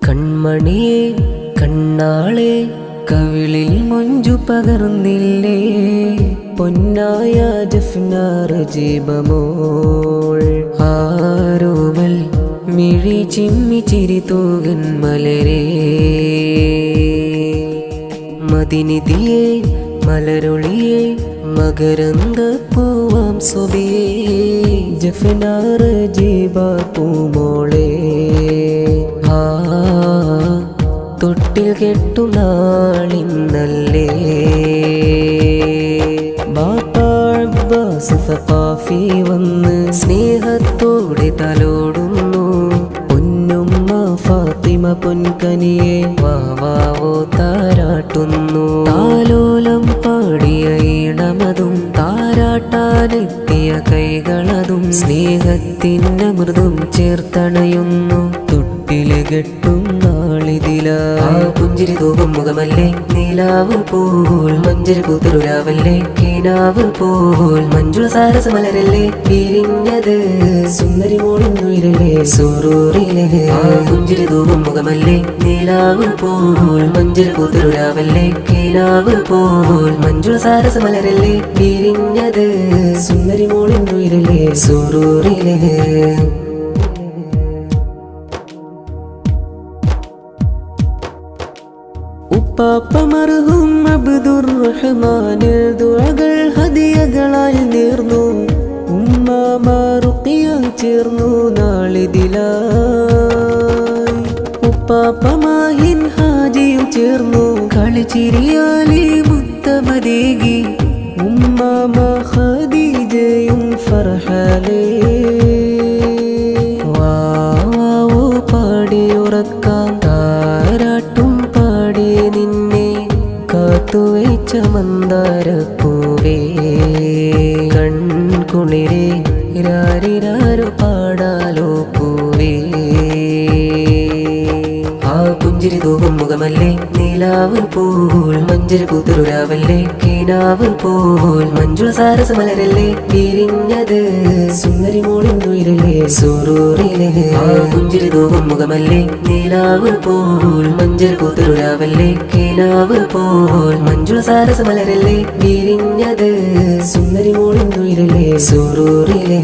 കൺമണിയെ കണ്ണാളെ കവിളിൽ മൊഞ്ചു പകർന്നില്ലേ പൊന്നായ ജഫ്നാർ ജീബമോൾ ആരോമൽ മിഴി ചിമ്മി ചിരി തൂകൻ മലരേ മദിനിധിയെ മലരൊളിയെ മകരന്ത പൂവാം സ്വബിയേ ജഫ്നാർ ജീബ പൂമോളെ തൊട്ടിൽ കെട്ടു നാളിന്നല്ലേ ബാപ്പാസ് സഖാഫി വന്ന് സ്നേഹത്തോടെ തലോടുന്നു പൊന്നുമ്മ ഫാത്തിമ പൊൻകനിയെ വാവാവോ താരാട്ടുന്നു താലോലം പാടിയ ഈണമതും താരാട്ടാനെത്തിയ കൈകളതും സ്നേഹത്തിൻ്റെ അമൃതും ചേർത്തണയുന്നു തൊട്ടില് കെട്ടും പുഞ്ചിരി തൂകും മുഖമല്ലേ നീലാവ് പോൽ മഞ്ചരി കൂത്തരുരാവല്ലേ കീനാവ് പോൽ മഞ്ജുള സാരസ മലരല്ലേ പിരിഞ്ഞത് സുന്ദരി മോളുന്നുയിരല്ലേ സൂറൂറിലെ പുഞ്ചിരി തൂകും മുഖമല്ലേ നീലാവ് പോൽ മഞ്ചരി കൂത്തരുരാവല്ലേ കീനാവ് പോൽ മഞ്ജുള സാരസ മലരല്ലേ പിരിഞ്ഞത് സുന്ദരി മോളുന്നുയിരല്ലേ സൂറൂറിലെ ഉപ്പാപ്പ മർഹൂം അബ്ദുർ റഹ്മാനിൽ ദുആകൾ ഹദിയകളായി നേർന്നു ഉമ്മാമ റുഖിയ ചേർന്നു നാളിതിലായി ഉപ്പാപ്പ മാഹിൻ ഹാജിയും ചേർന്നു കളിച്ചിരിയാലി മുത്തമദേകി ഉമ്മാമ ഖദീജയും ഫർഹാലേ വാവോ പാടിയുറക്കാം താരാട്ടും നിന്നെ കാത്തുവച്ച മന്ദാരപ്പൂവേ കൺകുളിരേ രാരിരാരോ പാടാലോ പൂവേ ആ പുഞ്ചിരി തൂകും മുഖമല്ലേ നീലാവ് പോൽ മഞ്ചരി കൂത്തരുരാവല്ലേ കീനാവ് പോൽ മഞ്ജുള സാരസ മലരല്ലേ പിരിഞ്ഞത് സുന്ദരി മോളുന്നുയിരല്ലേ സൂറൂറിലെ ആ പുഞ്ചിരി തൂകും മുഖമല്ലേ നീലാവ് പോൽ മഞ്ചരി കൂത്തരുരാവല്ലേ കീനാവ് പോൽ മഞ്ജുള സാരസ മലരല്ലേ പിരിഞ്ഞത് സുന്ദരി മോളുന്നുയിരല്ലേ സൂറൂറിലെ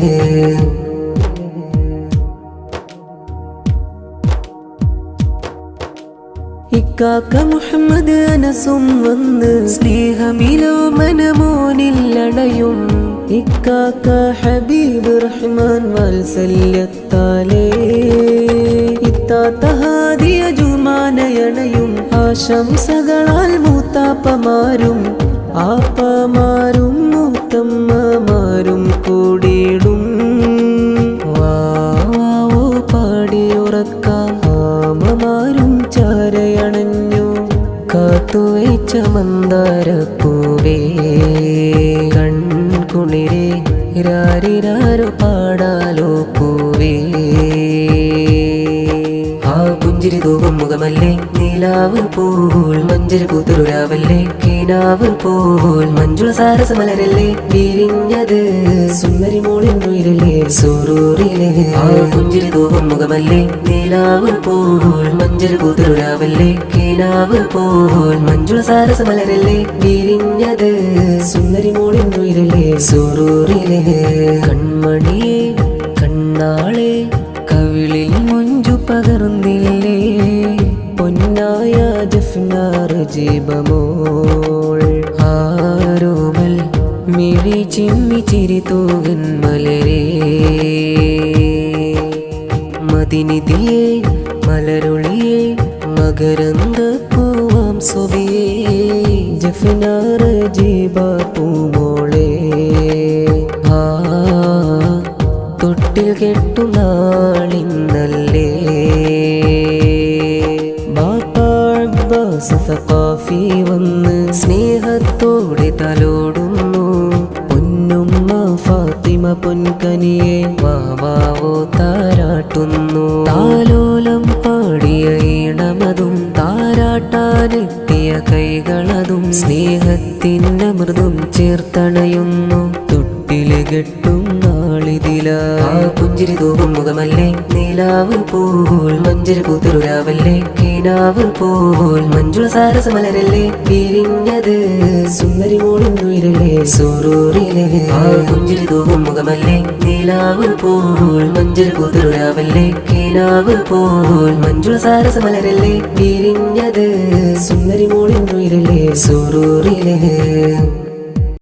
ഇക്കാക്ക മുഹമ്മദ് അനസും വന്ന് സ്നേഹമിലോ മനമോനില്ലണയും ഇക്കാക്ക ഹബീബ് റഹ്മാൻ വാത്സല്യത്താലേ ഇത്താത്ത ഹാദിയ ജുമാനയണയും ആശംസകളാൽ മൂത്താപ്പമാരും ആപ്പമാരും മൂത്തമ്മമാരും കൂടിയിടും വാവോ പാടിയുറക്കാം ആമമാരും ചാരയണഞ്ഞു കാത്തുവച്ച മന്ദാരപ്പൂവേ കൺകുളിരേ രാരിരാരോ പാടാലോ പൂവേ ആ പുഞ്ചിരി തൂകും മുഖമല്ലേ നീലാവ് പോൽ മഞ്ചരി കൂത്തരുരാവല്ലേ കീനാവ് പോൽ മഞ്ജുള സാരസ മലരല്ലേ പിരിഞ്ഞത് സുന്ദരി മോളുന്നുയിരല്ലേ സൂറൂറിലെ ആ പുഞ്ചിരി തൂകും മുഖമല്ലേ നീലാവ് പോൽ മഞ്ചരി കൂത്തരുരാവല്ലേ കീനാവ് പോൽ മഞ്ജുള സാരസ മലരല്ലേ പിരിഞ്ഞത് സുന്ദരി മോളുന്നുയിരല്ലേ സൂറൂറിലെ കൺമണിയെ കണ്ണാളെ കവിളിൽ മൊഞ്ചു പകർന്നില്ലേ പൊന്നായ ജഫ്നാർ ജീബമോൾ ആരോമൽ മിഴി ചിമ്മി ചിരി തൂകൻ മലരേ മദിനിധിയെ മലരൊളിയെ മകരന്ത പൂവാം സ്വബിയേ ജഫ്നാർ ജീബ പൂമോളെ തൊട്ടിൽ കെട്ടു നാളിന്നല്ലേ ബാപ്പാസ് സഖാഫി വന്ന് സ്നേഹത്തോടെ തലോടുന്നു പൊന്നുമ്മ ഫാത്തിമ പൊൻകനിയെ വാവാവോ താരാട്ടുന്നു താലോലം പാടിയ ഈണമതും താരാട്ടാനെത്തിയ കൈകളതും സ്നേഹത്തിൻ്റെ അമൃതും ചേർത്തണയുന്നു തൊട്ടില് കെട്ടും നാളിതിലാ പുഞ്ചിരി തൂകും മുഖമല്ലേ നീ നിലാവ് പോൽ മഞ്ചൽ പൂത്തൊരുരാവല്ലേ കിനാവ് പോൽ മഞ്ജുള സാരസമലരല്ലേ വിരിഞ്ഞത് സുന്ദരി മോളുന്നുയിരല്ലേ സുറൂറിലെ ആ പുഞ്ചിരി തൂകും മുഖമല്ലേ നിലാവ് പോൽ മഞ്ചൽ പൂത്തൊരുരാവല്ലേ കിനാവ് പോൽ മഞ്ജുള സാരസമലരല്ലേ വിരിഞ്ഞത് സുന്ദരി മോളുന്നുയിരല്ലേ സുറൂറിലെ